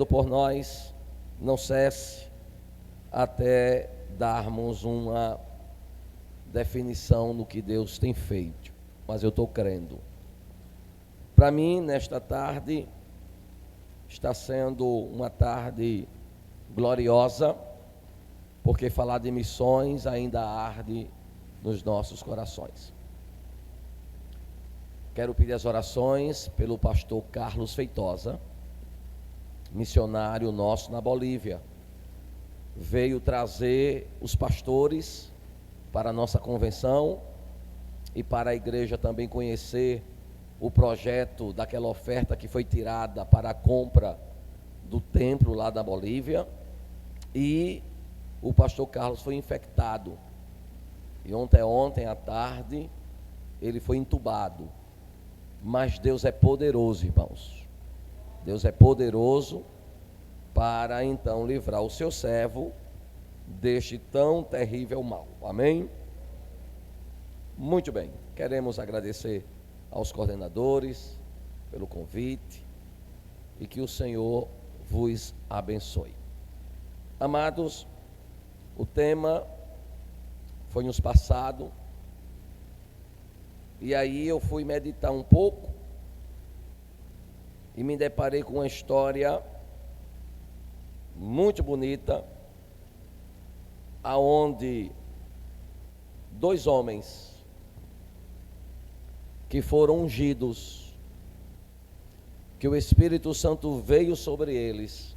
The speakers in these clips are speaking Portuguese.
por nós não cesse até darmos uma definição no que Deus tem feito, mas eu estou crendo. Para mim, nesta tarde, está sendo uma tarde gloriosa, porque falar de missões ainda arde nos nossos corações. Quero pedir as orações pelo pastor Carlos Feitosa, missionário nosso na Bolívia. Veio trazer os pastores para a nossa convenção e para a igreja também conhecer o projeto daquela oferta que foi tirada para a compra do templo lá da Bolívia. E o pastor Carlos foi infectado. E ontem à tarde, ele foi entubado. Mas Deus é poderoso, irmãos. Deus é poderoso para então livrar o seu servo deste tão terrível mal. Amém? Muito bem. Queremos agradecer aos coordenadores pelo convite e que o Senhor vos abençoe. Amados, o tema foi nos passado, e aí eu fui meditar um pouco e me deparei com uma história muito bonita, aonde dois homens que foram ungidos, que o Espírito Santo veio sobre eles,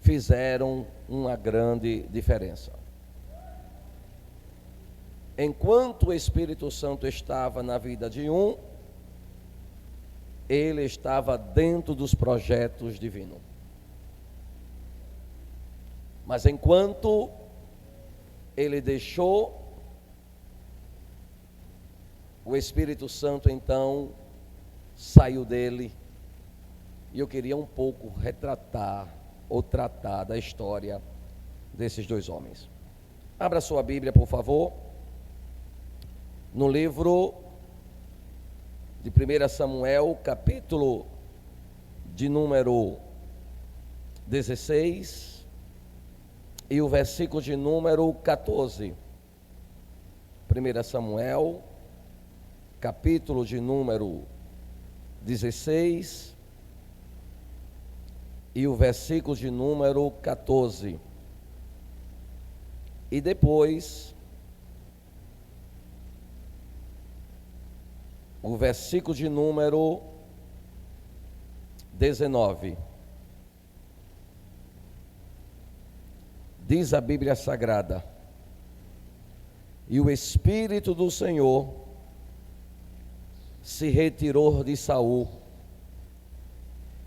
fizeram uma grande diferença. Enquanto o Espírito Santo estava na vida de um, ele estava dentro dos projetos divinos. Mas enquanto ele deixou, o Espírito Santo então saiu dele. E eu queria um pouco retratar ou tratar da história desses dois homens. Abra sua Bíblia, por favor, no livro de 1 Samuel, capítulo de número 16 e o versículo de número 14. 1 Samuel, capítulo de número 16 e o versículo de número 14. E depois o versículo de número 19. Diz a Bíblia Sagrada: e o Espírito do Senhor se retirou de Saul,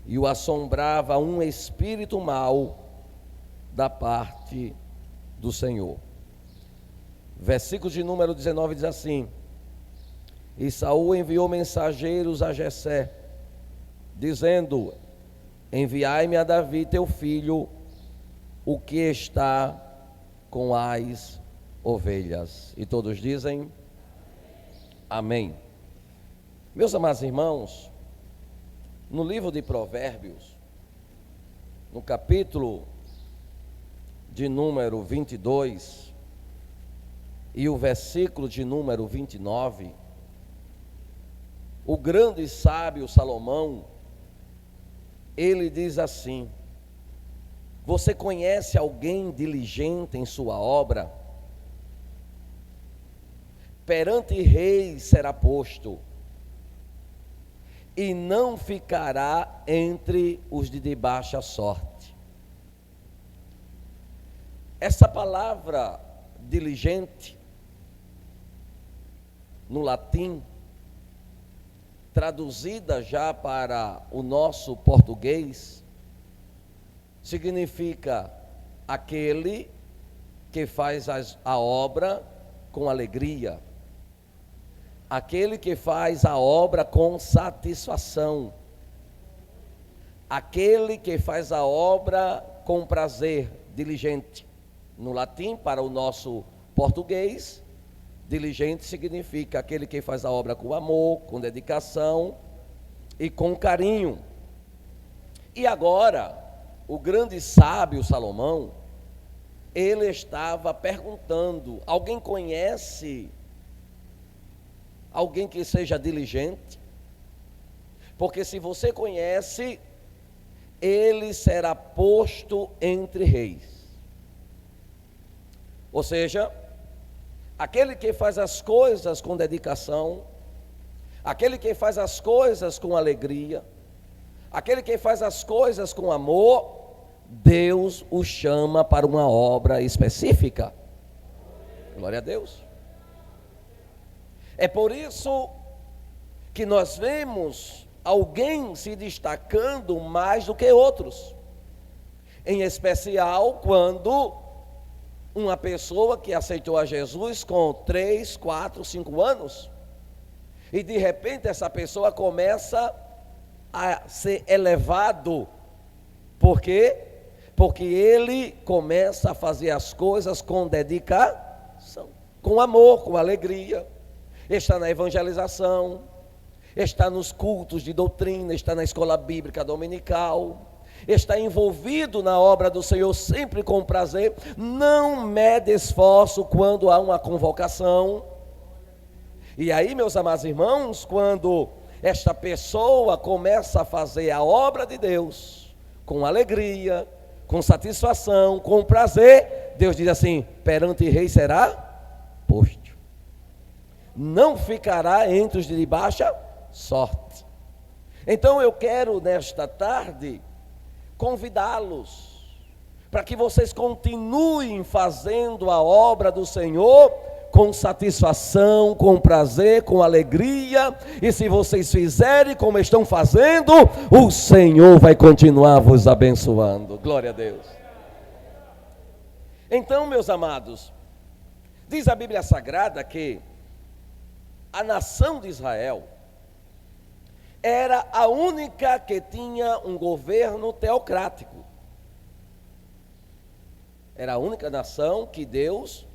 e o assombrava um espírito mau da parte do Senhor. Versículo de número 19 diz assim: e Saul enviou mensageiros a Jessé, dizendo: enviai-me a Davi teu filho, o que está com as ovelhas. E todos dizem amém. Meus amados irmãos, no livro de Provérbios, no capítulo de número 22 e o versículo de número 29, o grande sábio Salomão, ele diz assim: você conhece alguém diligente em sua obra? Perante reis será posto, e não ficará entre os de baixa sorte. Essa palavra diligente, no latim, traduzida já para o nosso português, significa aquele que faz a obra com alegria, aquele que faz a obra com satisfação, aquele que faz a obra com prazer, diligente. No latim, para o nosso português, diligente significa aquele que faz a obra com amor, com dedicação e com carinho. E agora, o grande sábio Salomão, ele estava perguntando: alguém conhece alguém que seja diligente? Porque se você conhece, ele será posto entre reis. Ou seja, aquele que faz as coisas com dedicação, aquele que faz as coisas com alegria, aquele que faz as coisas com amor, Deus o chama para uma obra específica. Glória a Deus. É por isso que nós vemos alguém se destacando mais do que outros, em especial quando uma pessoa que aceitou a Jesus com 3, 4, 5 anos, e de repente essa pessoa começa a ser elevado. Por quê? Porque ele começa a fazer as coisas com dedicação, com amor, com alegria. Está na evangelização, está nos cultos de doutrina, está na escola bíblica dominical, está envolvido na obra do Senhor sempre com prazer, não mede esforço quando há uma convocação. E aí, meus amados irmãos, quando esta pessoa começa a fazer a obra de Deus com alegria, com satisfação, com prazer, Deus diz assim: perante rei será posto, não ficará entre os de baixa sorte. Então eu quero nesta tarde convidá-los para que vocês continuem fazendo a obra do Senhor com satisfação, com prazer, com alegria. E se vocês fizerem como estão fazendo, o Senhor vai continuar vos abençoando. Glória a Deus. Então, meus amados, diz a Bíblia Sagrada que a nação de Israel era a única que tinha um governo teocrático. Era a única nação que Deus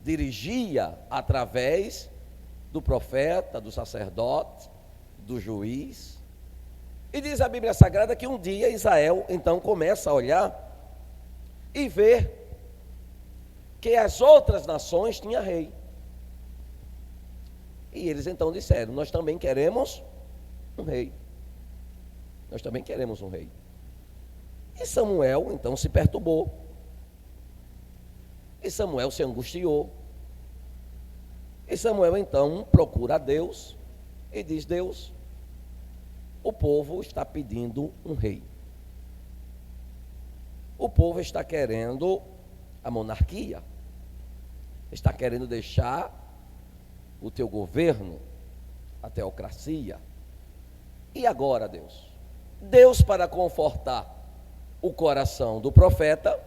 dirigia através do profeta, do sacerdote, do juiz. E diz a Bíblia Sagrada que um dia Israel então começa a olhar e ver que as outras nações tinham rei. E eles então disseram: nós também queremos um rei. Nós também queremos um rei. E Samuel então se perturbou. E Samuel se angustiou. E Samuel então procura a Deus e diz: Deus, o povo está pedindo um rei. O povo está querendo a monarquia. Está querendo deixar o teu governo, a teocracia. E agora, Deus? Deus, para confortar o coração do profeta,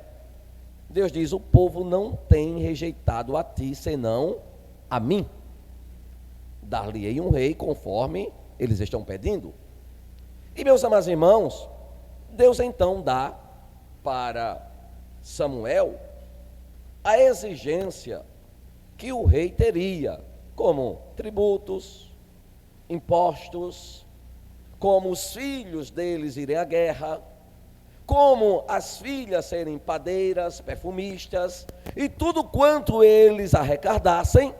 Deus diz: o povo não tem rejeitado a ti, senão a mim. Dar-lhe-ei um rei conforme eles estão pedindo. E, meus amados irmãos, Deus então dá para Samuel a exigência que o rei teria, como tributos, impostos, como os filhos deles irem à guerra, como as filhas serem padeiras, perfumistas, e tudo quanto eles arrecadassem,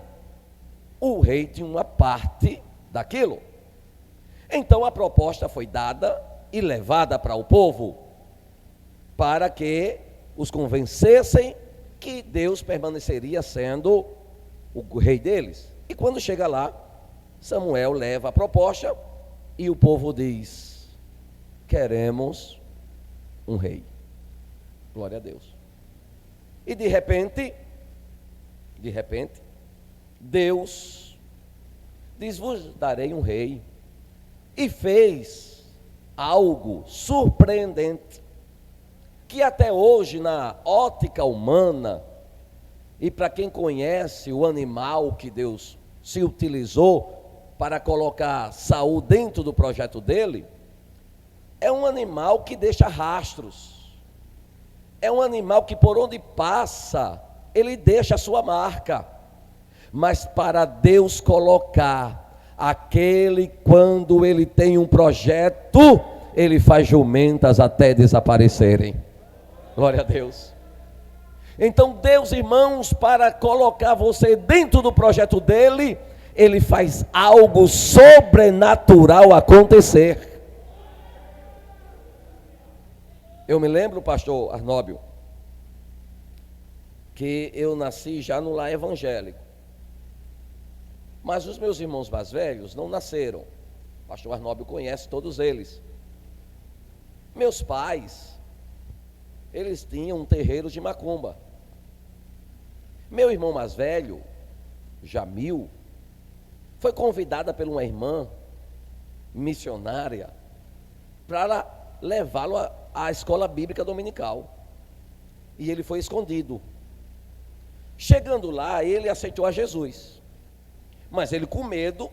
o rei tinha uma parte daquilo. Então a proposta foi dada e levada para o povo, para que os convencessem que Deus permaneceria sendo o rei deles. E quando chega lá, Samuel leva a proposta e o povo diz: queremos um rei. Glória a Deus. E de repente, Deus diz: vos darei um rei. E fez algo surpreendente, que até hoje, na ótica humana, e para quem conhece o animal que Deus se utilizou para colocar Saul dentro do projeto dele, é um animal que deixa rastros, é um animal que por onde passa, ele deixa a sua marca. Mas para Deus colocar aquele, quando ele tem um projeto, Ele faz jumentas até desaparecerem. Glória a Deus. Então Deus, irmãos, para colocar você dentro do projeto dele, Ele faz algo sobrenatural acontecer. Eu me lembro, pastor Arnóbio, que eu nasci já no lar evangélico. Mas os meus irmãos mais velhos não nasceram. O pastor Arnóbio conhece todos eles. Meus pais, eles tinham um terreiro de macumba. Meu irmão mais velho, Jamil, foi convidada por uma irmã missionária para levá-lo à escola bíblica dominical. E ele foi escondido. Chegando lá, ele aceitou a Jesus. Mas ele com medo,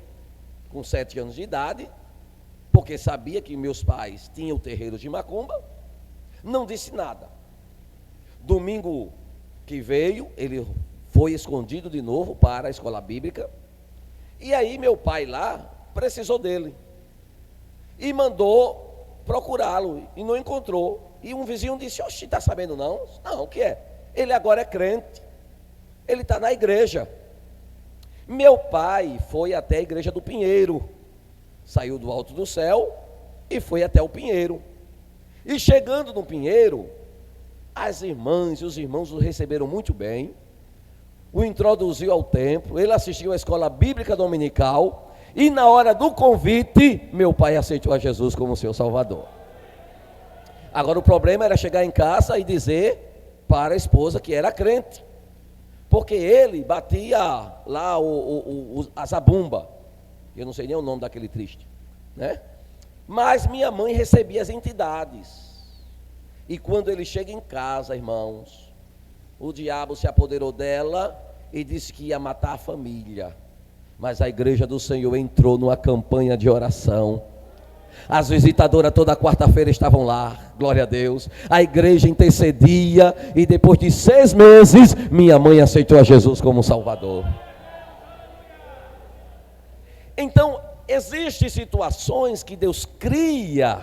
com 7 anos de idade, porque sabia que meus pais tinham o terreiro de macumba, não disse nada. Domingo que veio, ele foi escondido de novo para a escola bíblica. E aí meu pai lá precisou dele e mandou procurá-lo e não encontrou. E um vizinho disse: oxe, está sabendo não? Não, o que é? Ele agora é crente, ele está na igreja. Meu pai foi até a igreja do Pinheiro, saiu do alto do céu e foi até o Pinheiro. E chegando no Pinheiro, as irmãs e os irmãos o receberam muito bem, o introduziu ao templo, ele assistiu à escola bíblica dominical, e na hora do convite, meu pai aceitou a Jesus como seu Salvador. Agora o problema era chegar em casa e dizer para a esposa que era crente, porque ele batia lá a zabumba, eu não sei nem o nome daquele triste, né? Mas minha mãe recebia as entidades, e quando ele chega em casa, irmãos, o diabo se apoderou dela e disse que ia matar a família. Mas a igreja do Senhor entrou numa campanha de oração. As visitadoras toda quarta-feira estavam lá, glória a Deus. A igreja intercedia e depois de 6 meses, minha mãe aceitou a Jesus como Salvador. Então, existem situações que Deus cria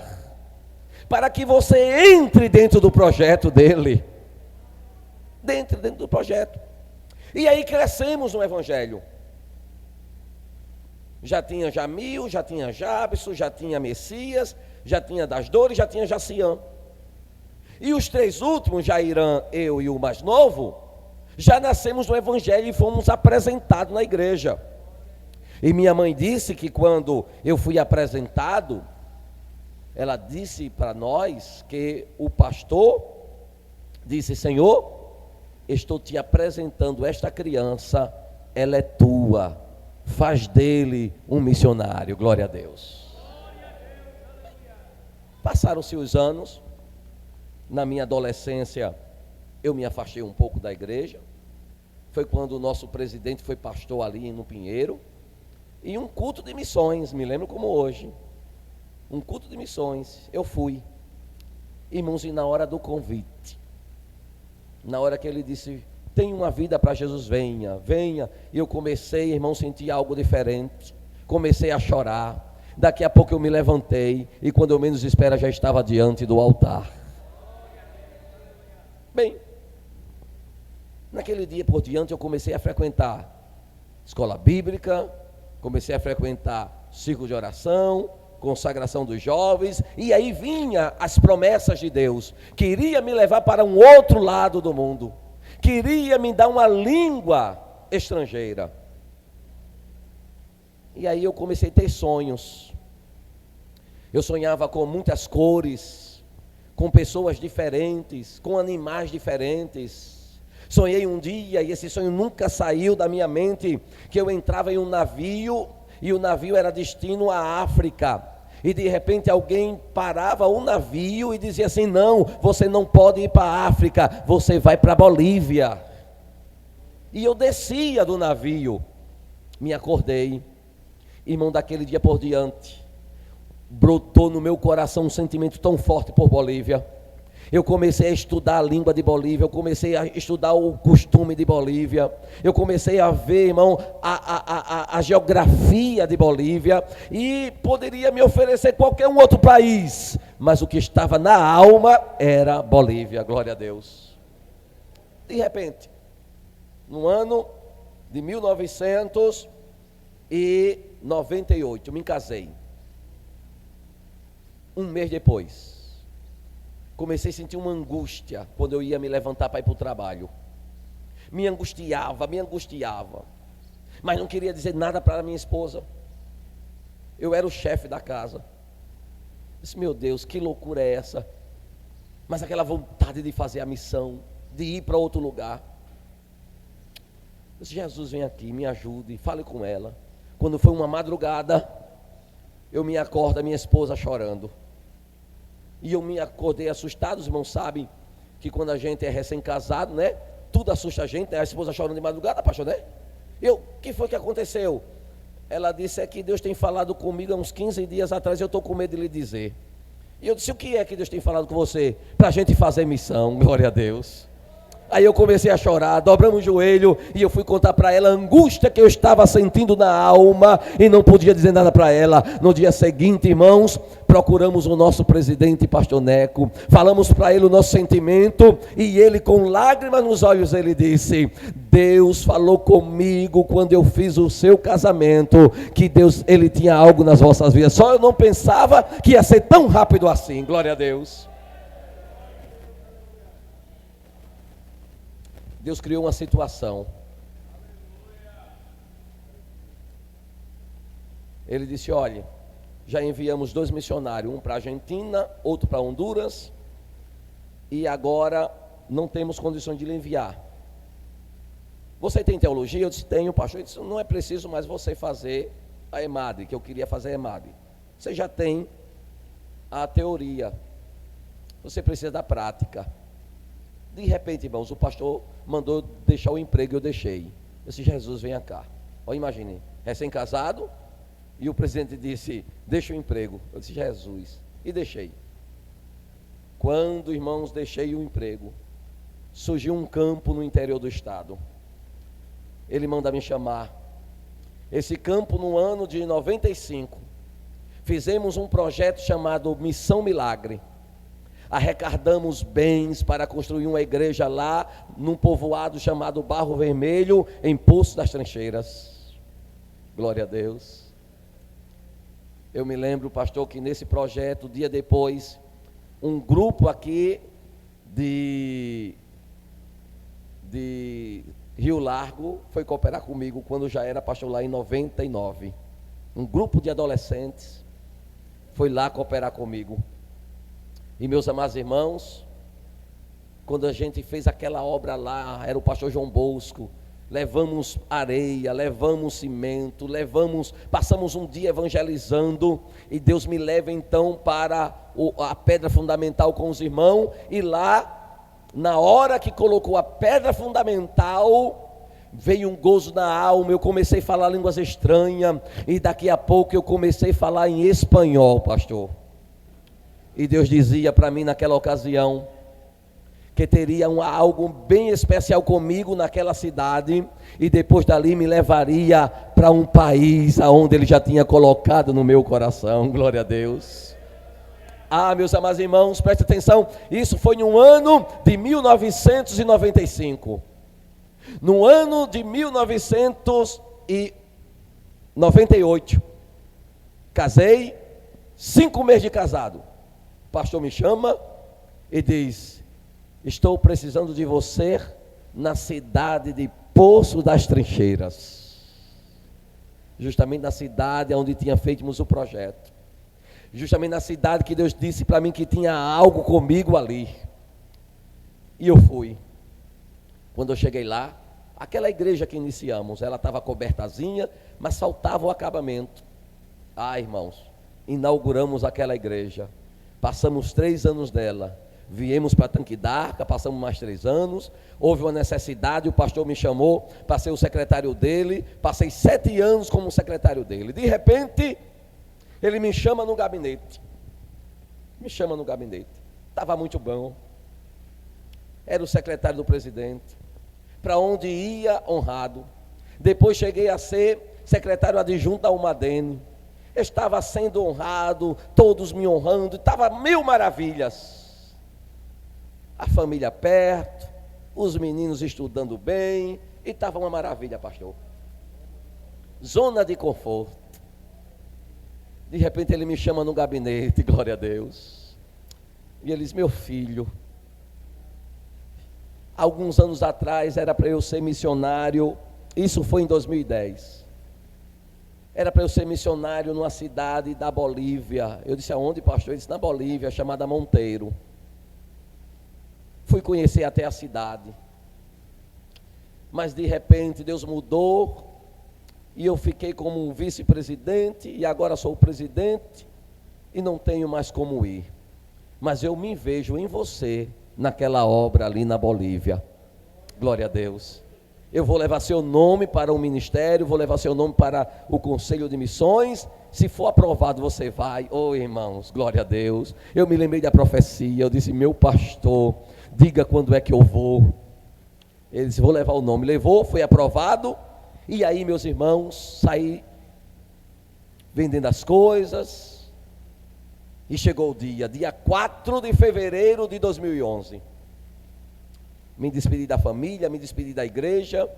para que você entre dentro do projeto dele. Dentro do projeto. E aí crescemos no evangelho. Já tinha Jamil, já tinha Jabson, já tinha Messias, já tinha das Dores, já tinha Jaciã. E os 3 últimos, Jairã, eu e o mais novo, já nascemos no evangelho e fomos apresentados na igreja. E minha mãe disse que quando eu fui apresentado, ela disse para nós que o pastor disse: Senhor, estou te apresentando esta criança, ela é tua, faz dele um missionário. Glória a Deus. Passaram-se os anos. Na minha adolescência eu me afastei um pouco da igreja. Foi quando o nosso presidente foi pastor ali no Pinheiro, e um culto de missões, me lembro como hoje, um culto de missões, eu fui, irmãos, e na hora do convite, na hora que ele disse: tem uma vida para Jesus, venha, venha. E eu comecei, irmão, sentir algo diferente. Comecei a chorar. Daqui a pouco eu me levantei e quando eu menos espero já estava diante do altar. Bem, naquele dia por diante eu comecei a frequentar escola bíblica, comecei a frequentar círculo de oração, consagração dos jovens, e aí vinha as promessas de Deus. Queria me levar para um outro lado do mundo. Queria me dar uma língua estrangeira. E aí eu comecei a ter sonhos. Eu sonhava com muitas cores, com pessoas diferentes, com animais diferentes. Sonhei um dia, e esse sonho nunca saiu da minha mente, que eu entrava em um navio, e o navio era destino à África. E de repente alguém parava o navio e dizia assim: não, você não pode ir para a África, você vai para a Bolívia. E eu descia do navio, me acordei, irmão, daquele dia por diante, brotou no meu coração um sentimento tão forte por Bolívia. Eu comecei a estudar a língua de Bolívia, eu comecei a estudar o costume de Bolívia, eu comecei a ver, irmão, a geografia de Bolívia, e poderia me oferecer qualquer um outro país, mas o que estava na alma era Bolívia, glória a Deus. De repente, no ano de 1998, me casei. Um mês depois, comecei a sentir uma angústia quando eu ia me levantar para ir para o trabalho. Me angustiava, mas não queria dizer nada para a minha esposa. Eu era o chefe da casa. Disse, meu Deus, que loucura é essa? Mas aquela vontade de fazer a missão, de ir para outro lugar. Disse, Jesus, vem aqui, me ajude, fale com ela. Quando foi uma madrugada, eu me acordo, a minha esposa chorando. E eu me acordei assustado. Os irmãos sabem que quando a gente é recém-casado, né? Tudo assusta a gente, né? A esposa chorando de madrugada, pastor, né? O que foi que aconteceu? Ela disse, é que Deus tem falado comigo há uns 15 dias atrás, eu estou com medo de lhe dizer. E eu disse, o que é que Deus tem falado com você? Para a gente fazer missão, glória a Deus. Aí eu comecei a chorar, dobramos o joelho e eu fui contar para ela a angústia que eu estava sentindo na alma e não podia dizer nada para ela. No dia seguinte, irmãos, procuramos o nosso presidente, pastor Neco, falamos para ele o nosso sentimento e ele, com lágrimas nos olhos, ele disse, Deus falou comigo quando eu fiz o seu casamento, que Deus, ele tinha algo nas vossas vidas, só eu não pensava que ia ser tão rápido assim, glória a Deus. Deus criou uma situação. Ele disse, olha, já enviamos 2 missionários, um para a Argentina, outro para Honduras, e agora não temos condições de lhe enviar. Você tem teologia? Eu disse, tenho, pastor. Ele disse, não é preciso mais você fazer a EMAD, que eu queria fazer a EMAD. Você já tem a teoria, você precisa da prática. De repente, irmãos, o pastor mandou deixar o emprego e eu deixei. Eu disse, Jesus, venha cá. Olha, imagine, recém-casado, e o presidente disse, deixa o emprego. Eu disse, Jesus, e deixei. Quando, irmãos, deixei o emprego, surgiu um campo no interior do estado. Ele manda me chamar. Esse campo, no ano de 95, fizemos um projeto chamado Missão Milagre. Arrecadamos bens para construir uma igreja lá, num povoado chamado Barro Vermelho, em Poço das Trincheiras. Glória a Deus. Eu me lembro, pastor, que nesse projeto, dia depois, um grupo aqui de Rio Largo foi cooperar comigo quando já era pastor lá em 99. Um grupo de adolescentes foi lá cooperar comigo. E meus amados irmãos, quando a gente fez aquela obra lá, era o pastor João Bosco, levamos areia, levamos cimento, passamos um dia evangelizando, e Deus me leva então para a pedra fundamental com os irmãos, e lá, na hora que colocou a pedra fundamental, veio um gozo na alma, eu comecei a falar línguas estranhas, e daqui a pouco eu comecei a falar em espanhol, pastor. E Deus dizia para mim naquela ocasião, que teria algo bem especial comigo naquela cidade, e depois dali me levaria para um país aonde Ele já tinha colocado no meu coração, glória a Deus. Ah, meus amados irmãos, preste atenção, isso foi no ano de 1995. No ano de 1998, casei, 5 meses de casado. O pastor me chama e diz, estou precisando de você na cidade de Poço das Trincheiras. Justamente na cidade onde tinha feito o projeto. Justamente na cidade que Deus disse para mim que tinha algo comigo ali. E eu fui. Quando eu cheguei lá, aquela igreja que iniciamos, ela estava cobertazinha, mas faltava o acabamento. Ah, irmãos, inauguramos aquela igreja. Passamos 3 anos dela. Viemos para Tanque d'Arca, passamos mais 3 anos, houve uma necessidade, o pastor me chamou para ser o secretário dele, passei 7 anos como secretário dele. De repente, ele me chama no gabinete, estava muito bom, era o secretário do presidente, para onde ia honrado. Depois cheguei a ser secretário adjunto da Umadene, estava sendo honrado, todos me honrando, estava mil maravilhas. A família perto, os meninos estudando bem, e estava uma maravilha, pastor. Zona de conforto. De repente ele me chama no gabinete, glória a Deus. E ele diz: meu filho, alguns anos atrás era para eu ser missionário, isso foi em 2010. Era para eu ser missionário numa cidade da Bolívia. Eu disse: aonde, pastor? Ele disse: na Bolívia, chamada Monteiro. Fui conhecer até a cidade. Mas de repente Deus mudou, e eu fiquei como um vice-presidente, e agora sou o presidente, e não tenho mais como ir. Mas eu me vejo em você, naquela obra ali na Bolívia. Glória a Deus. Eu vou levar seu nome para o ministério, vou levar seu nome para o Conselho de Missões. Se for aprovado, você vai. Oh, irmãos, glória a Deus. Eu me lembrei da profecia, eu disse: meu pastor, diga quando é que eu vou. Ele disse: vou levar o nome. Levou, foi aprovado. E aí, meus irmãos, saí vendendo as coisas. E chegou o dia 4 de fevereiro de 2011. Me despedi da família, me despedi da igreja,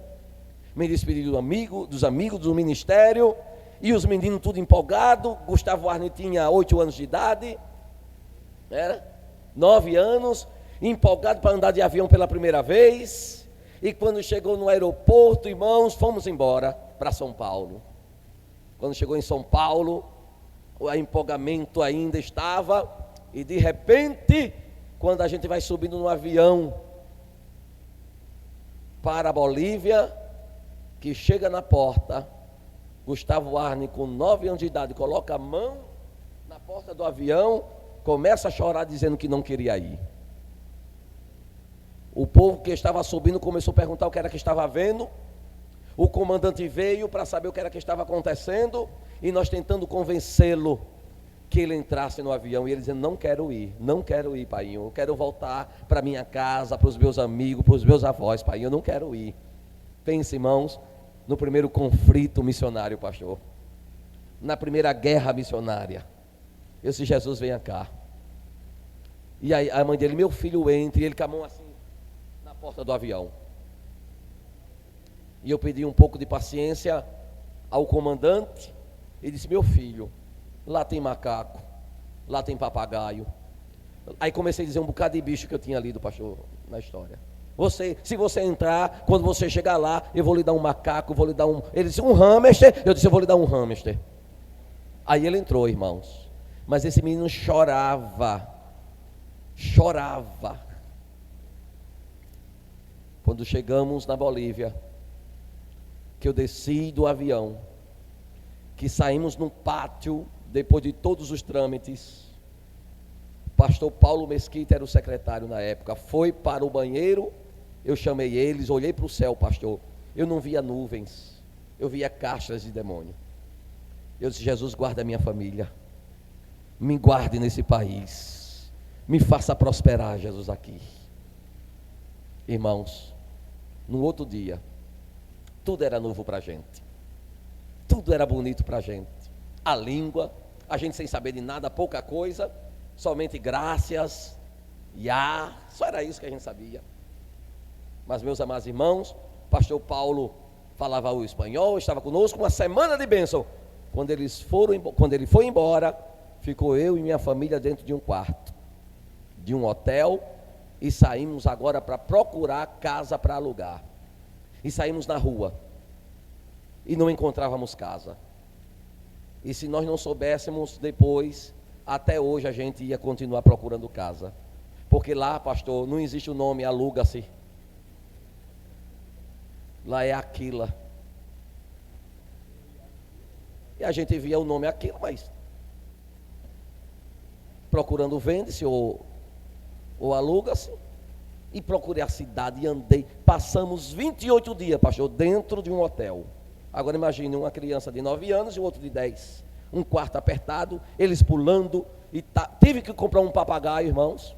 me despedi dos amigos do ministério, e os meninos tudo empolgados. Gustavo Arne tinha 8 anos de idade, 9 anos, empolgado para andar de avião pela primeira vez. E quando chegou no aeroporto, irmãos, fomos embora para São Paulo. Quando chegou em São Paulo, o empolgamento ainda estava, e de repente, quando a gente vai subindo no avião para a Bolívia, que chega na porta, Gustavo Arne, com 9 anos de idade, coloca a mão na porta do avião, começa a chorar dizendo que não queria ir. O povo que estava subindo começou a perguntar o que era que estava vendo. O comandante veio para saber o que era que estava acontecendo, e nós tentando convencê-lo que ele entrasse no avião, e ele dizendo: não quero ir, pai, eu quero voltar para minha casa, para os meus amigos, para os meus avós, pai, eu não quero ir. Pense, irmãos, no primeiro conflito missionário, pastor, na primeira guerra missionária. Eu disse: Jesus, venha cá. E aí a mãe dele: meu filho, entre. E ele com a mão assim na porta do avião. E eu pedi um pouco de paciência ao comandante, e disse: meu filho, lá tem macaco, lá tem papagaio. Aí comecei a dizer um bocado de bicho que eu tinha lido, pastor, na história. Se você entrar, quando você chegar lá, eu vou lhe dar um macaco, vou lhe dar um... Ele disse: um hamster. Eu disse: eu vou lhe dar um hamster. Aí ele entrou, irmãos. Mas esse menino chorava. Quando chegamos na Bolívia, que eu desci do avião, que saímos no pátio, depois de todos os trâmites, o pastor Paulo Mesquita era o secretário na época, foi para o banheiro, eu chamei eles, olhei para o céu, pastor, eu não via nuvens, eu via caixas de demônio. Eu disse: Jesus, guarda a minha família, me guarde nesse país, me faça prosperar, Jesus, aqui. Irmãos, no outro dia, tudo era novo para a gente, tudo era bonito para a gente. A língua, a gente sem saber de nada, pouca coisa, somente graças, só era isso que a gente sabia. Mas, meus amados irmãos, pastor Paulo falava o espanhol, estava conosco, uma semana de bênção. Quando ele foi embora, ficou eu e minha família dentro de um quarto, de um hotel, e saímos agora para procurar casa para alugar. E saímos na rua, e não encontrávamos casa. E se nós não soubéssemos depois, até hoje a gente ia continuar procurando casa. Porque lá, pastor, não existe o nome aluga-se. Lá é Aquila. E a gente via o nome Aquila, mas procurando vende-se ou aluga-se. E procurei a cidade e andei. Passamos 28 dias, pastor, dentro de um hotel. Agora imagine uma criança de 9 anos e o outro de 10. Um quarto apertado, eles pulando. E tive que comprar um papagaio, irmãos.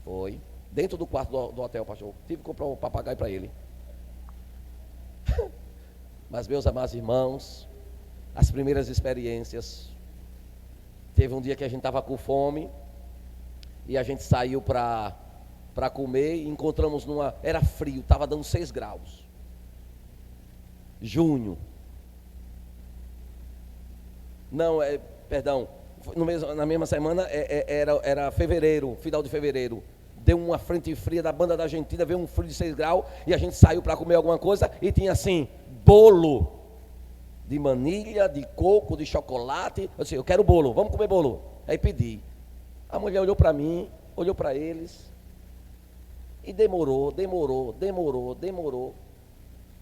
Foi. Dentro do quarto do hotel, pastor. Tive que comprar um papagaio para ele. Mas, meus amados irmãos, as primeiras experiências teve um dia que a gente estava com fome e a gente saiu para comer e encontramos era frio, estava dando 6 graus. Junho. Não, perdão, na mesma semana era fevereiro, final de fevereiro. Deu uma frente fria da banda da Argentina, veio um frio de 6 graus e a gente saiu para comer alguma coisa e tinha assim, bolo de manilha, de coco, de chocolate. Eu disse, eu quero bolo, vamos comer bolo. Aí pedi. A mulher olhou para mim, olhou para eles e demorou.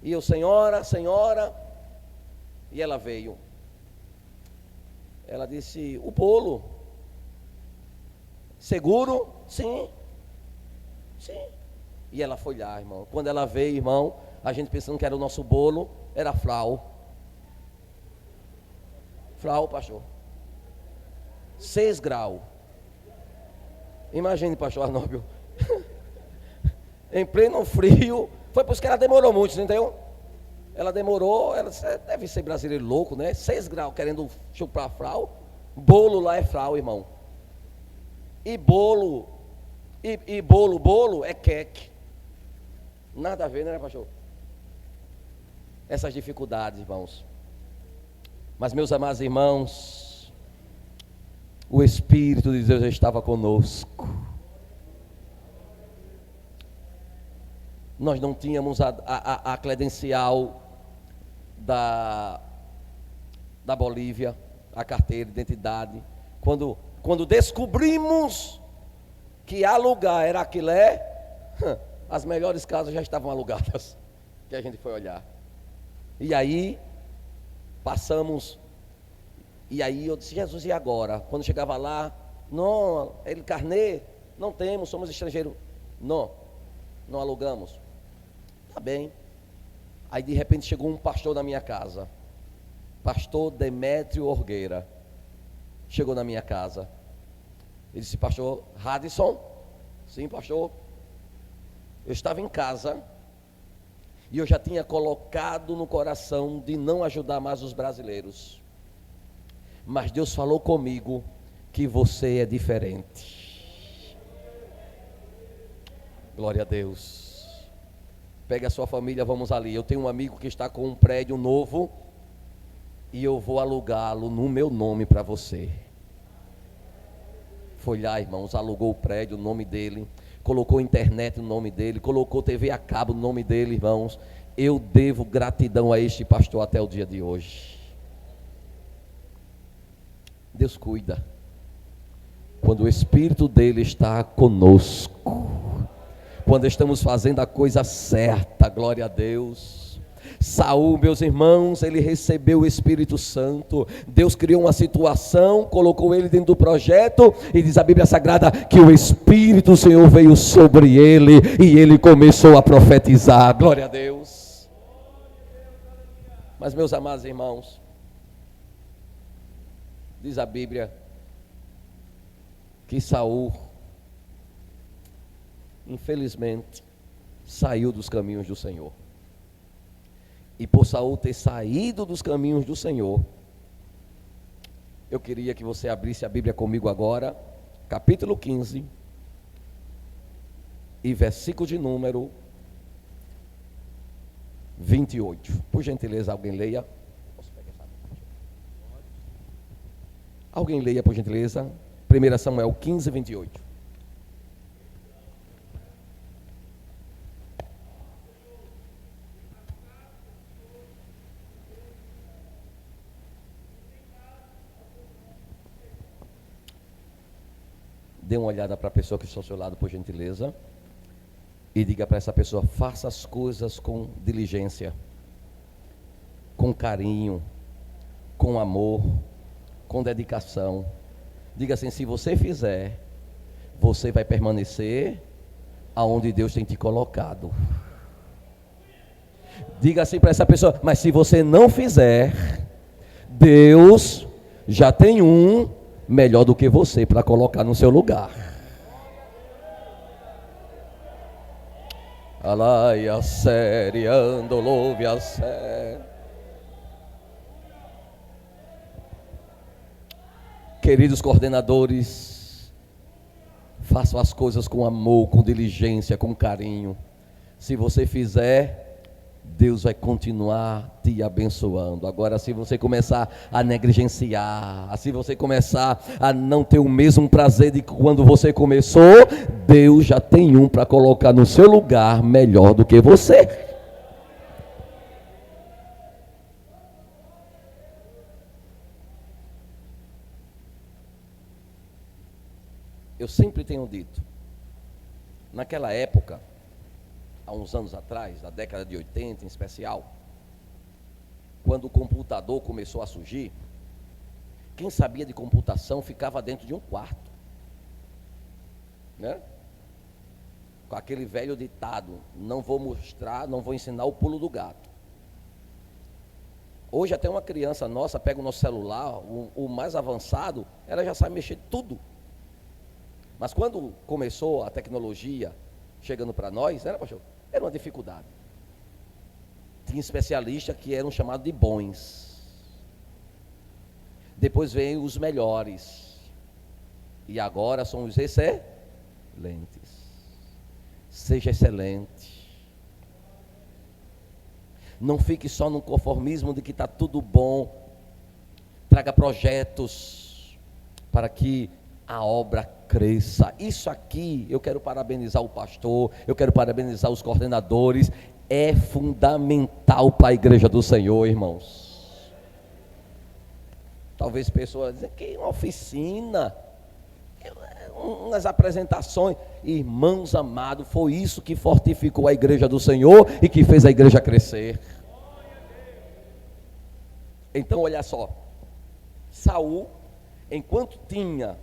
E eu, senhora, e ela veio. Ela disse, o bolo. Seguro? Sim. E ela foi lá, irmão. Quando ela veio, irmão, a gente pensando que era o nosso bolo, era flau. Flau, pastor. 6 graus. Imagine, pastor Arnóbio. Em pleno frio. Foi por isso que ela demorou muito, entendeu? Ela demorou, ela deve ser brasileiro louco, né? 6 graus querendo chupar flau. Bolo lá é flau, irmão. E bolo é queque. Nada a ver, né, pastor? Essas dificuldades, irmãos. Mas, meus amados irmãos, o Espírito de Deus estava conosco. Nós não tínhamos a credencial da Bolívia, a carteira de identidade. Quando descobrimos que alugar era Aquilé, as melhores casas já estavam alugadas, que a gente foi olhar. E aí passamos, e aí eu disse, Jesus, e agora? Quando chegava lá, não, ele carnê, não temos, somos estrangeiros. Não alugamos. Tá bem. Aí de repente chegou um pastor na minha casa, pastor Demétrio Orgueira, chegou na minha casa. Ele disse, pastor Radisson? Sim, pastor. Eu estava em casa e eu já tinha colocado no coração de não ajudar mais os brasileiros. Mas Deus falou comigo que você é diferente. Glória a Deus. Pega a sua família, vamos ali. Eu tenho um amigo que está com um prédio novo e eu vou alugá-lo no meu nome para você. Foi lá, irmãos, alugou o prédio no nome dele, colocou internet no nome dele, colocou TV a cabo no nome dele, irmãos. Eu devo gratidão a este pastor até o dia de hoje. Deus cuida. Quando o Espírito dele está conosco, quando estamos fazendo a coisa certa, glória a Deus. Saul, meus irmãos, ele recebeu o Espírito Santo. Deus criou uma situação, colocou ele dentro do projeto, e diz a Bíblia Sagrada que o Espírito do Senhor veio sobre ele, e ele começou a profetizar, glória a Deus. Mas, meus amados irmãos, diz a Bíblia que Saul, infelizmente, saiu dos caminhos do Senhor. E por Saul ter saído dos caminhos do Senhor, eu queria que você abrisse a Bíblia comigo agora, capítulo 15, e versículo de número 28. Por gentileza, alguém leia. Alguém leia, por gentileza. 1 Samuel 15, 28. Dê uma olhada para a pessoa que está ao seu lado, por gentileza, e diga para essa pessoa: faça as coisas com diligência, com carinho, com amor, com dedicação. Diga assim: se você fizer, você vai permanecer aonde Deus tem te colocado. Diga assim para essa pessoa: mas se você não fizer, Deus já tem um melhor do que você para colocar no seu lugar. Alaia série, ando, louve a série. Queridos coordenadores, façam as coisas com amor, com diligência, com carinho. Se você fizer, Deus vai continuar te abençoando. Agora, se você começar a negligenciar, se você começar a não ter o mesmo prazer de quando você começou, Deus já tem um para colocar no seu lugar melhor do que você. Eu sempre tenho dito, naquela época, há uns anos atrás, na década de 80 em especial, quando o computador começou a surgir, quem sabia de computação ficava dentro de um quarto, né? Com aquele velho ditado, não vou mostrar, não vou ensinar o pulo do gato. Hoje até uma criança nossa pega o nosso celular, o mais avançado, ela já sabe mexer tudo. Mas quando começou a tecnologia chegando para nós, era uma dificuldade. Tinha especialistas que eram chamados de bons. Depois veio os melhores. E agora são os excelentes. Seja excelente. Não fique só no conformismo de que está tudo bom. Traga projetos para que a obra cresça. Isso aqui, eu quero parabenizar o pastor, eu quero parabenizar os coordenadores, é fundamental para a igreja do Senhor, irmãos. Talvez pessoas dizem que uma oficina, umas apresentações, irmãos amados, foi isso que fortificou a igreja do Senhor e que fez a igreja crescer. Então olha só, Saul, enquanto tinha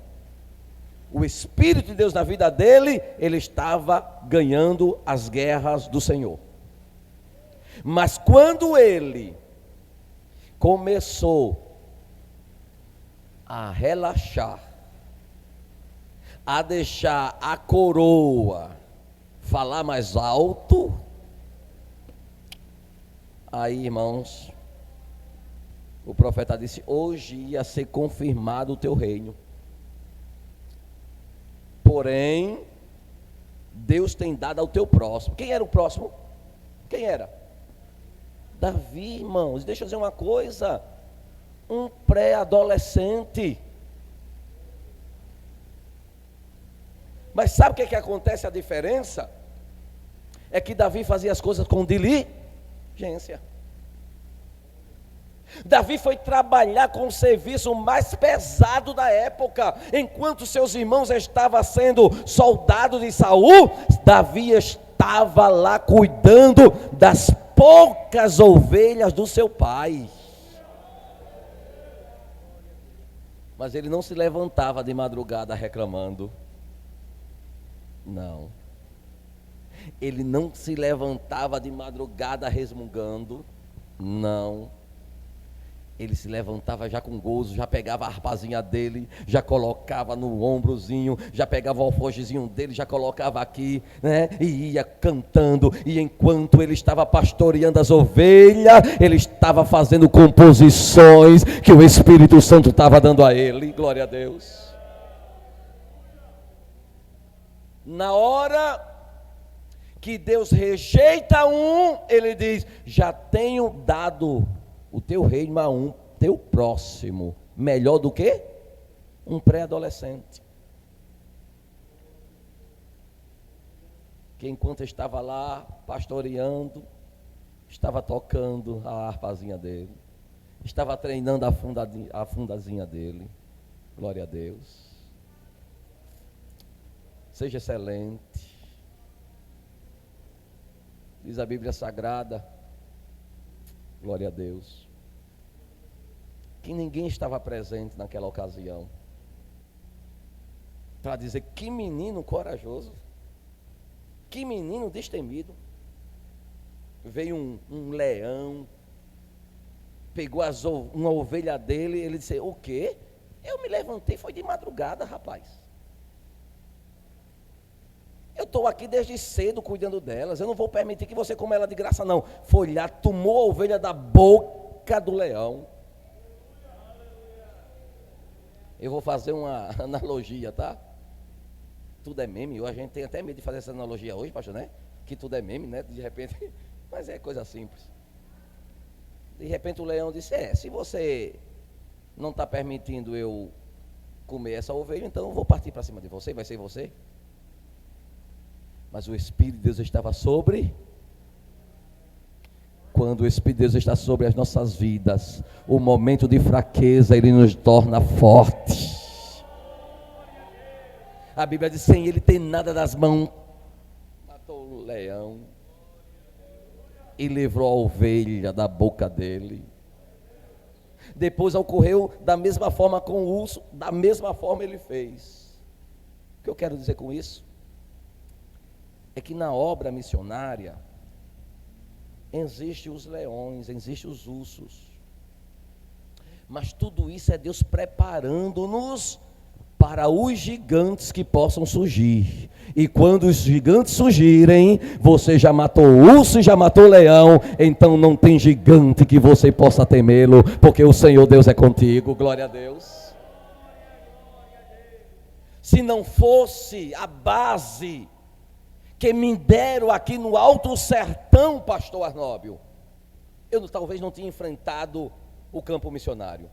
o Espírito de Deus na vida dele, ele estava ganhando as guerras do Senhor. Mas quando ele começou a relaxar, a deixar a coroa falar mais alto, aí, irmãos, o profeta disse: hoje ia ser confirmado o teu reino. Porém, Deus tem dado ao teu próximo. Quem era o próximo? Quem era? Davi, irmãos. Deixa eu dizer uma coisa. Um pré-adolescente. Mas sabe o que acontece? A diferença é que Davi fazia as coisas com diligência. Davi foi trabalhar com o serviço mais pesado da época. Enquanto seus irmãos estavam sendo soldados de Saul, Davi estava lá cuidando das poucas ovelhas do seu pai. Mas ele não se levantava de madrugada reclamando. Não. Ele não se levantava de madrugada resmungando. Não. Ele se levantava já com gozo, já pegava a harpazinha dele, já colocava no ombrozinho, já pegava o alforjezinho dele, já colocava aqui, né? E ia cantando. E enquanto ele estava pastoreando as ovelhas, ele estava fazendo composições que o Espírito Santo estava dando a ele. Glória a Deus. Na hora que Deus rejeita um, ele diz: já tenho dado o teu reino a um teu próximo, melhor do que um pré-adolescente, que enquanto estava lá pastoreando, estava tocando a harpazinha dele, estava treinando a fundazinha dele. Glória a Deus. Seja excelente. Diz a Bíblia Sagrada, glória a Deus, que ninguém estava presente naquela ocasião para dizer: que menino corajoso, que menino destemido. Veio um leão, pegou uma ovelha dele, ele disse: o quê? Eu me levantei, foi de madrugada, rapaz. Eu estou aqui desde cedo cuidando delas, eu não vou permitir que você coma ela de graça não. Foi lá, tomou a ovelha da boca do leão. Eu vou fazer uma analogia, tá? Tudo é meme. A gente tem até medo de fazer essa analogia hoje, pastor, né? Que tudo é meme, né? De repente, mas é coisa simples. De repente o leão disse: se você não está permitindo eu comer essa ovelha, então eu vou partir para cima de você, vai ser você. Mas o Espírito de Deus estava sobre. Quando o Espírito de Deus está sobre as nossas vidas, o momento de fraqueza, ele nos torna fortes. A Bíblia diz: sem ele tem nada das mãos. Matou o leão e livrou a ovelha da boca dele. Depois ocorreu da mesma forma com o urso, da mesma forma ele fez. O que eu quero dizer com isso? É que na obra missionária, existem os leões, existem os ursos. Mas tudo isso é Deus preparando-nos para os gigantes que possam surgir. E quando os gigantes surgirem, você já matou o urso e já matou o leão, então não tem gigante que você possa temê-lo, porque o Senhor Deus é contigo. Glória a Deus. Se não fosse a base que me deram aqui no Alto Sertão, pastor Arnóbio, eu talvez não tinha enfrentado o campo missionário.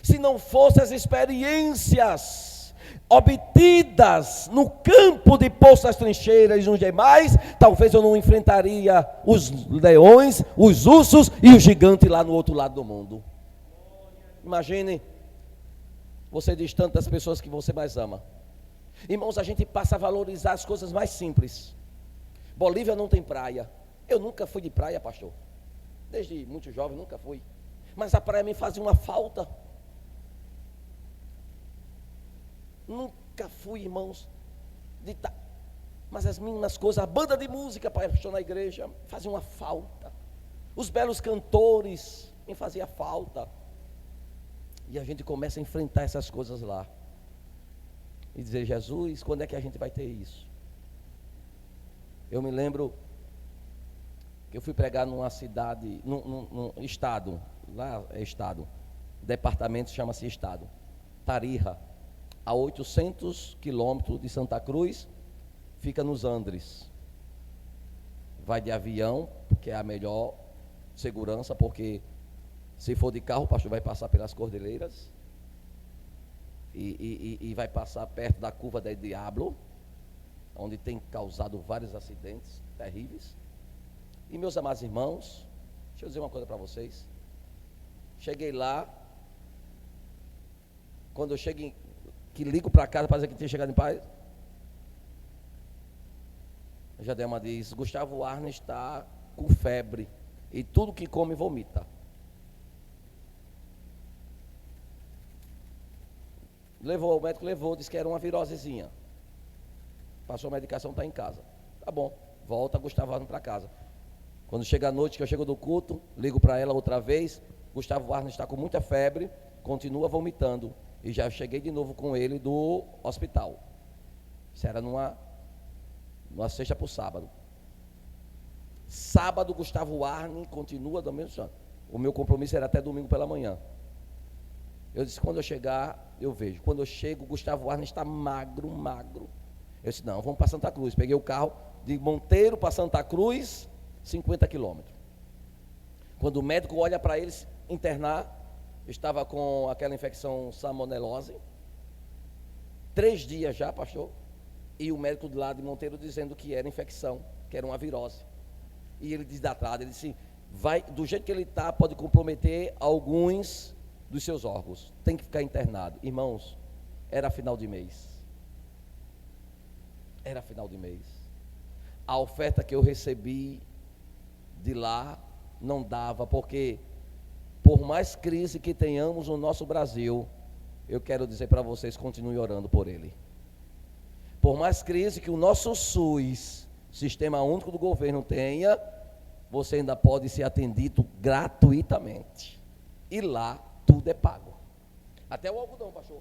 Se não fossem as experiências obtidas no campo de Poço das Trincheiras e nos demais, talvez eu não enfrentaria os leões, os ursos e o gigante lá no outro lado do mundo. Imagine você distante das pessoas que você mais ama. Irmãos, a gente passa a valorizar as coisas mais simples. Bolívia não tem praia. Eu nunca fui de praia, pastor. Desde muito jovem, nunca fui. Mas a praia me fazia uma falta. Nunca fui, irmãos. Mas as mínimas coisas, a banda de música, pastor, na igreja, fazia uma falta. Os belos cantores me fazia falta. E a gente começa a enfrentar essas coisas lá. E dizer: Jesus, quando é que a gente vai ter isso? Eu me lembro que eu fui pregar numa cidade, num estado, lá é estado, departamento chama-se estado, Tarija, a 800 quilômetros de Santa Cruz, fica nos Andes. Vai de avião, porque é a melhor segurança, porque se for de carro, o pastor vai passar pelas cordilheiras, e vai passar perto da curva del Diablo, onde tem causado vários acidentes terríveis. E meus amados irmãos, deixa eu dizer uma coisa para vocês. Cheguei lá, quando eu chego, que ligo para casa para dizer que tinha chegado em paz, a Jadema diz: Gustavo Arne está com febre e tudo que come vomita. Levou, o médico levou, disse que era uma virosezinha. Passou a medicação, está em casa. Tá bom, volta Gustavo Arne para casa. Quando chega a noite, que eu chego do culto, ligo para ela outra vez. Gustavo Arne está com muita febre, continua vomitando. E já cheguei de novo com ele do hospital. Isso era numa sexta para o sábado. Sábado, Gustavo Arne continua do mesmo jeito. O meu compromisso era até domingo pela manhã. Eu disse: quando eu chegar, eu vejo. Quando eu chego, Gustavo Arne está magro. Eu disse: não, vamos para Santa Cruz. Peguei o carro de Monteiro para Santa Cruz, 50 quilômetros. Quando o médico olha para ele internar, estava com aquela infecção salmonelose, 3 dias já, pastor, e o médico de lá de Monteiro dizendo que era infecção, que era uma virose. E ele diz da atrás, ele disse: vai, do jeito que ele está, pode comprometer alguns dos seus órgãos, tem que ficar internado. Irmãos, era final de mês. A oferta que eu recebi de lá não dava, porque por mais crise que tenhamos no nosso Brasil, eu quero dizer para vocês: continue orando por ele. Por mais crise que o nosso SUS, Sistema Único do Governo, tenha, você ainda pode ser atendido gratuitamente. E lá tudo é pago. Até o algodão, pastor.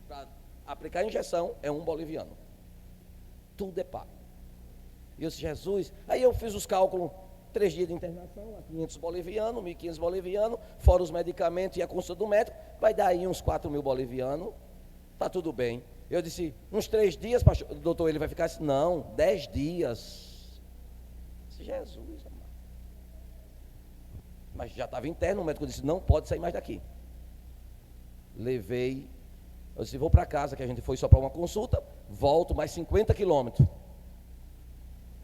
Para aplicar a injeção é R$1. Tudo é pago. E eu disse: Jesus, aí eu fiz os cálculos. 3 dias de internação, a 500 bolivianos, 1.500 bolivianos, fora os medicamentos e a consulta do médico, vai dar aí uns 4.000 bolivianos, tá tudo bem. Eu disse, uns 3 dias, pastor, doutor, ele vai ficar assim, não, 10 dias. Jesus, amado. Mas já estava interno, o médico disse, não pode sair mais daqui. Levei, eu disse, vou para casa, que a gente foi só para uma consulta, volto mais 50 quilômetros.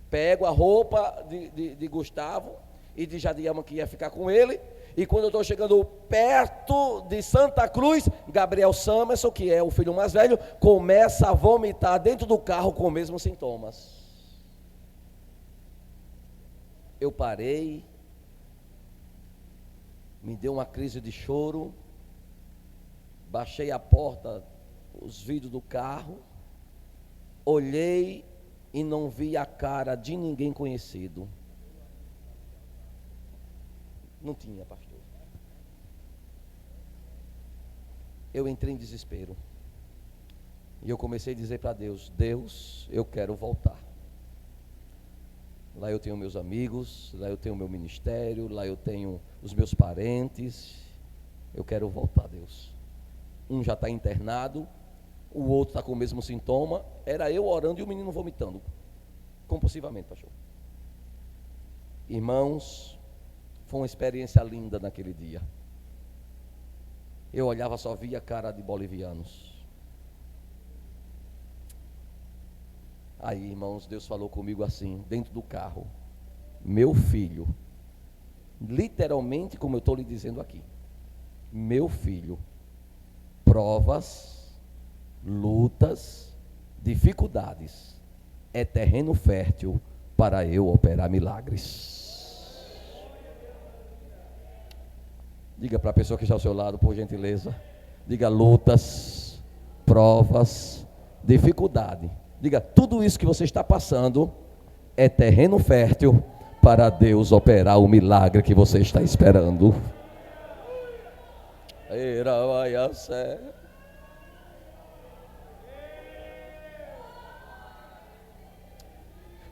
Pego a roupa de Gustavo e de Jadiama, que ia ficar com ele. E quando eu estou chegando perto de Santa Cruz, Gabriel Samerson, que é o filho mais velho, começa a vomitar dentro do carro com os mesmos sintomas. Eu parei, me deu uma crise de choro, baixei a porta, os vidros do carro, olhei e não vi a cara de ninguém conhecido. Não tinha, pastor. Eu entrei em desespero. E eu comecei a dizer para Deus, Deus, eu quero voltar. Lá eu tenho meus amigos, lá eu tenho meu ministério, lá eu tenho os meus parentes. Eu quero voltar, Deus. Um já está internado, o outro está com o mesmo sintoma. Era eu orando e o menino vomitando compulsivamente, pastor. Irmãos, foi uma experiência linda naquele dia. Eu olhava, só via a cara de bolivianos. Aí, irmãos, Deus falou comigo assim, dentro do carro, meu filho, literalmente como eu estou lhe dizendo aqui, meu filho, provas, lutas, dificuldades, é terreno fértil para eu operar milagres. Diga para a pessoa que está ao seu lado, por gentileza, diga lutas, provas, dificuldade. Diga, tudo isso que você está passando é terreno fértil para Deus operar o milagre que você está esperando.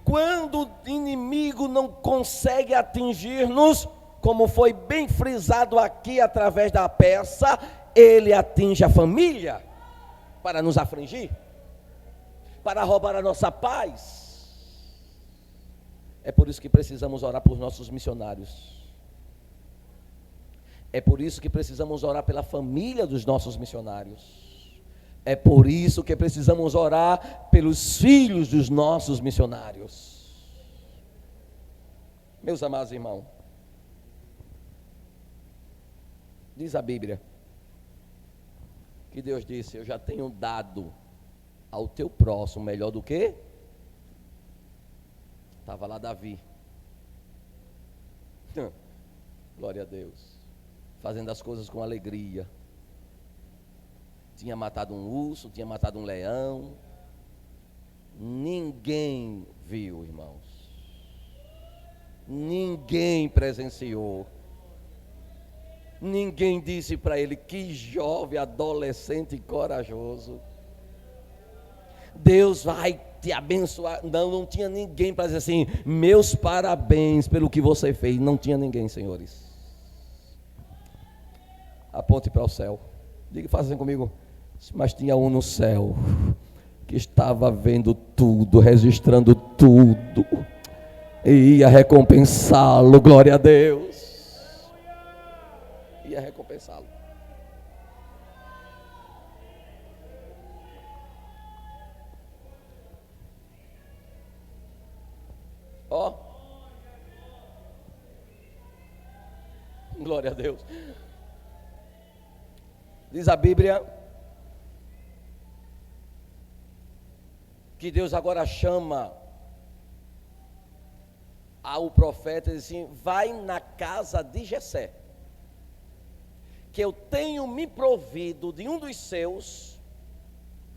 Quando o inimigo não consegue atingir-nos, como foi bem frisado aqui através da peça, ele atinge a família para nos afligir, para roubar a nossa paz. É por isso que precisamos orar por nossos missionários. É por isso que precisamos orar pela família dos nossos missionários. É por isso que precisamos orar pelos filhos dos nossos missionários. Meus amados irmãos, diz a Bíblia que Deus disse, eu já tenho dado ao teu próximo melhor do que? Estava lá Davi. Glória a Deus. Fazendo as coisas com alegria. Tinha matado um urso, tinha matado um leão. Ninguém viu, irmãos. Ninguém presenciou. Ninguém disse para ele, que jovem, adolescente e corajoso. Deus vai te abençoar. Não tinha ninguém para dizer assim, meus parabéns pelo que você fez. Não tinha ninguém, senhores. Aponte para o céu. Diga, faça assim comigo. Mas tinha um no céu que estava vendo tudo, registrando tudo, e ia recompensá-lo. Glória a Deus. Ia recompensá-lo. Ó, glória a Deus. Diz a Bíblia que Deus agora chama ao profeta e diz assim, vai na casa de Jessé, que eu tenho me provido de um dos seus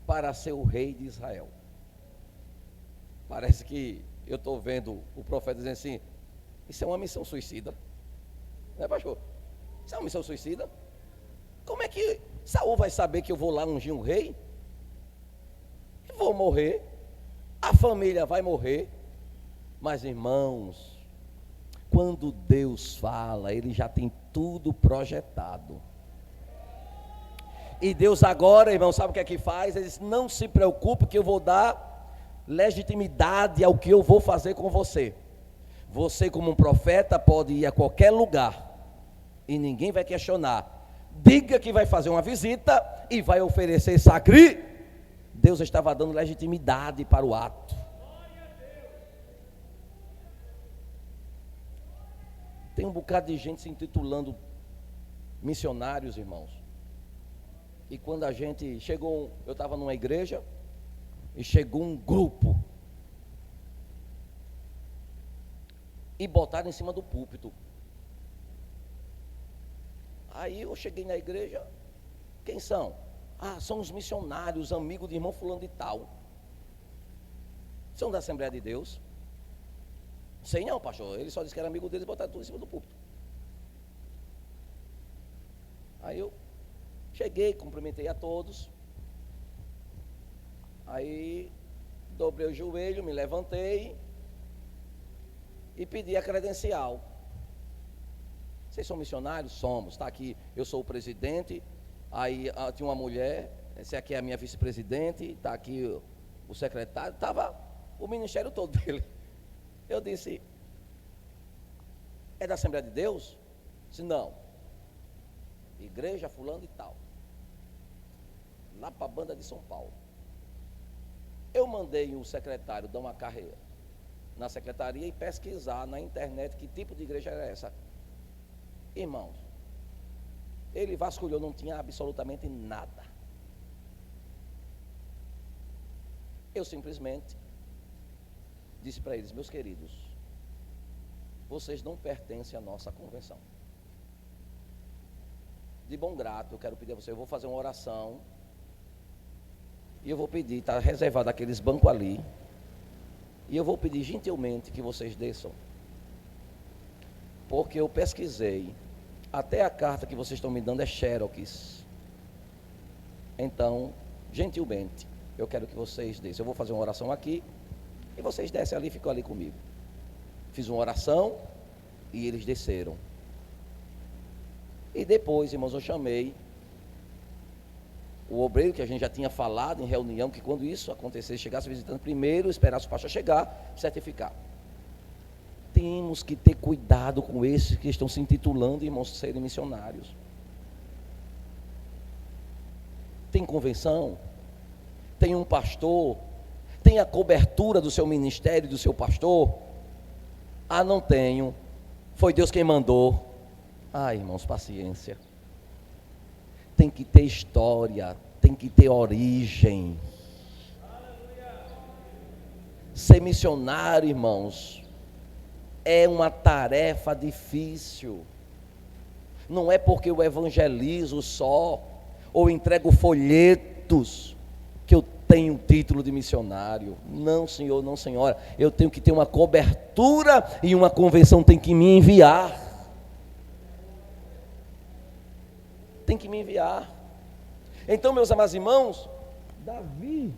para ser o rei de Israel. Parece que eu estou vendo o profeta dizendo assim, isso é uma missão suicida, não é, pastor? Isso é uma missão suicida. Como é que Saul vai saber que eu vou lá ungir um rei? Eu vou morrer, a família vai morrer. Mas irmãos, Quando Deus fala, Ele já tem tudo projetado. E Deus agora, irmão, sabe o que é que faz? Ele diz, não se preocupe que eu vou dar legitimidade ao que eu vou fazer com você. Você, como um profeta, pode ir a qualquer lugar e ninguém vai questionar. Diga que vai fazer uma visita e vai oferecer sacri. Deus estava dando legitimidade para o ato. Tem um bocado de gente se intitulando missionários, irmãos. E quando a gente chegou, eu estava numa igreja e chegou um grupo e botaram em cima do púlpito. Aí eu cheguei na igreja, quem são? Ah, são os missionários, amigos de irmão fulano de tal. São da Assembleia de Deus. Sei não, pastor, ele só disse que era amigo deles e botaram tudo em cima do púlpito. Aí eu cheguei, cumprimentei a todos. Aí dobrei o joelho, me levantei e pedi a credencial. Vocês são missionários? Somos, está aqui, eu sou o presidente. Aí tinha uma mulher, essa aqui é a minha vice-presidente, está aqui o secretário, estava o ministério todo dele. Eu disse, é da Assembleia de Deus? Disse, não. Igreja fulano e tal. Lá para a banda de São Paulo. Eu mandei o secretário dar uma carreira na secretaria e pesquisar na internet que tipo de igreja era essa. Irmãos, ele vasculhou, não tinha absolutamente nada. Eu simplesmente disse para eles, meus queridos, vocês não pertencem à nossa convenção. De bom grado, eu quero pedir a você, eu vou fazer uma oração e eu vou pedir, está reservado aqueles bancos ali, e eu vou pedir gentilmente que vocês desçam, porque eu pesquisei, até a carta que vocês estão me dando é xerox. Então, gentilmente, eu quero que vocês desçam. Eu vou fazer uma oração aqui, e vocês descem ali e ficam ali comigo. Fiz uma oração, e eles desceram. E depois, irmãos, eu chamei o obreiro, que a gente já tinha falado em reunião, que quando isso acontecesse, chegasse visitando, primeiro esperasse o pastor chegar, certificar. Temos que ter cuidado com esses que estão se intitulando, irmãos, serem missionários. Tem convenção, tem um pastor, tem a cobertura do seu ministério, do seu pastor. Ah, não tenho, foi Deus quem mandou. Ah, irmãos, paciência. Tem que ter história, tem que ter origem. Ser missionário, irmãos, é uma tarefa difícil. Não é porque eu evangelizo só, ou entrego folhetos, que eu tenho o título de missionário. Não, senhor, não, senhora. Eu tenho que ter uma cobertura e uma convenção tem que me enviar. Tem que me enviar. Então, meus amados irmãos, Davi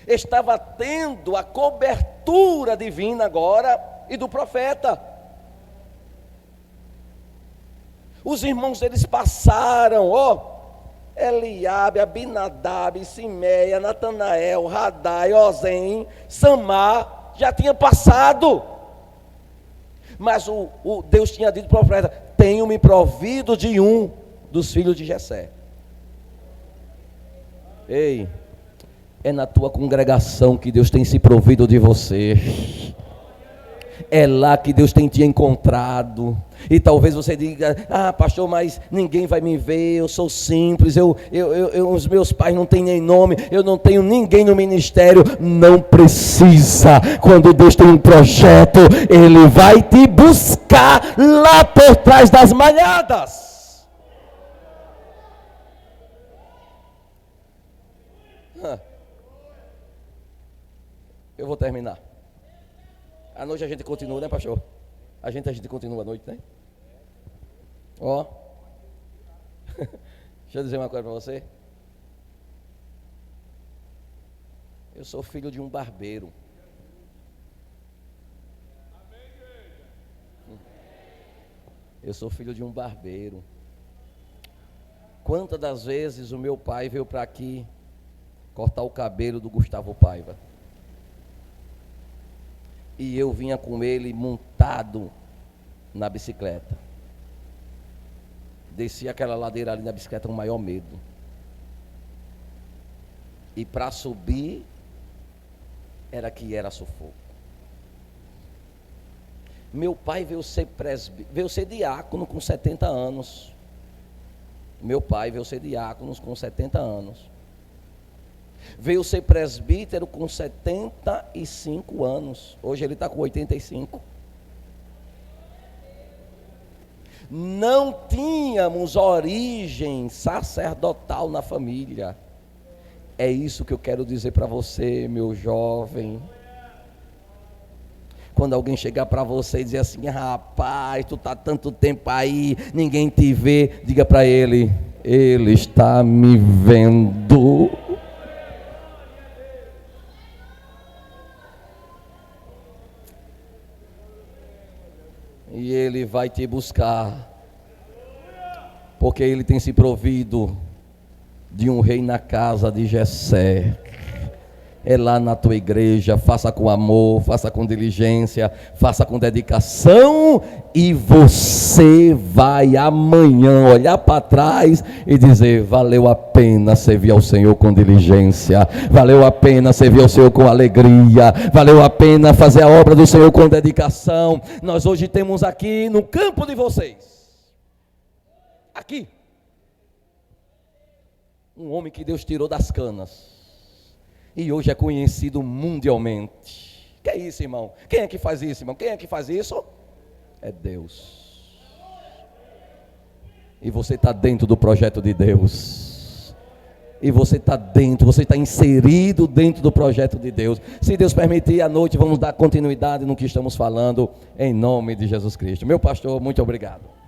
estava tendo a cobertura divina agora e do profeta. Os irmãos deles passaram, Eliabe, Abinadab, Simeia, Natanael, Radai, Ozem, Samar, já tinha passado. Mas o Deus tinha dito para o profeta, tenho me provido de um dos filhos de Jessé. Ei, é na tua congregação que Deus tem se provido de você. É lá que Deus tem te encontrado. E talvez você diga, pastor, mas ninguém vai me ver, eu sou simples, os meus pais não têm nem nome, eu não tenho ninguém no ministério. Não precisa. Quando Deus tem um projeto, Ele vai te buscar lá por trás das malhadas. Eu vou terminar. À noite a gente continua, né, pastor? A gente continua à noite, né? Deixa eu dizer uma coisa para você. Eu sou filho de um barbeiro. Amém, igreja. Eu sou filho de um barbeiro. Quantas das vezes o meu pai veio para aqui cortar o cabelo do Gustavo Paiva? E eu vinha com ele montado na bicicleta. Descia aquela ladeira ali na bicicleta com o maior medo. E para subir, era sufoco. Meu pai veio ser diácono com 70 anos. Meu pai veio ser diácono com 70 anos. Veio ser presbítero com 75 anos. Hoje ele está com 85. Não tínhamos origem sacerdotal na família. É isso que eu quero dizer para você, meu jovem. Quando alguém chegar para você e dizer assim: rapaz, tu está tanto tempo aí, ninguém te vê, diga para ele: ele está me vendo. E ele vai te buscar, porque ele tem se provido de um rei na casa de Jessé. É lá na tua igreja. Faça com amor, faça com diligência, faça com dedicação, e você vai amanhã olhar para trás e dizer: valeu a pena servir ao Senhor com diligência, valeu a pena servir ao Senhor com alegria, valeu a pena fazer a obra do Senhor com dedicação. Nós hoje temos aqui no campo de vocês, aqui, um homem que Deus tirou das canas e hoje é conhecido mundialmente. Que é isso, irmão? Quem é que faz isso, irmão? Quem é que faz isso? É Deus. E você está dentro do projeto de Deus. E você está dentro, você está inserido dentro do projeto de Deus. Se Deus permitir, à noite vamos dar continuidade no que estamos falando, em nome de Jesus Cristo. Meu pastor, muito obrigado.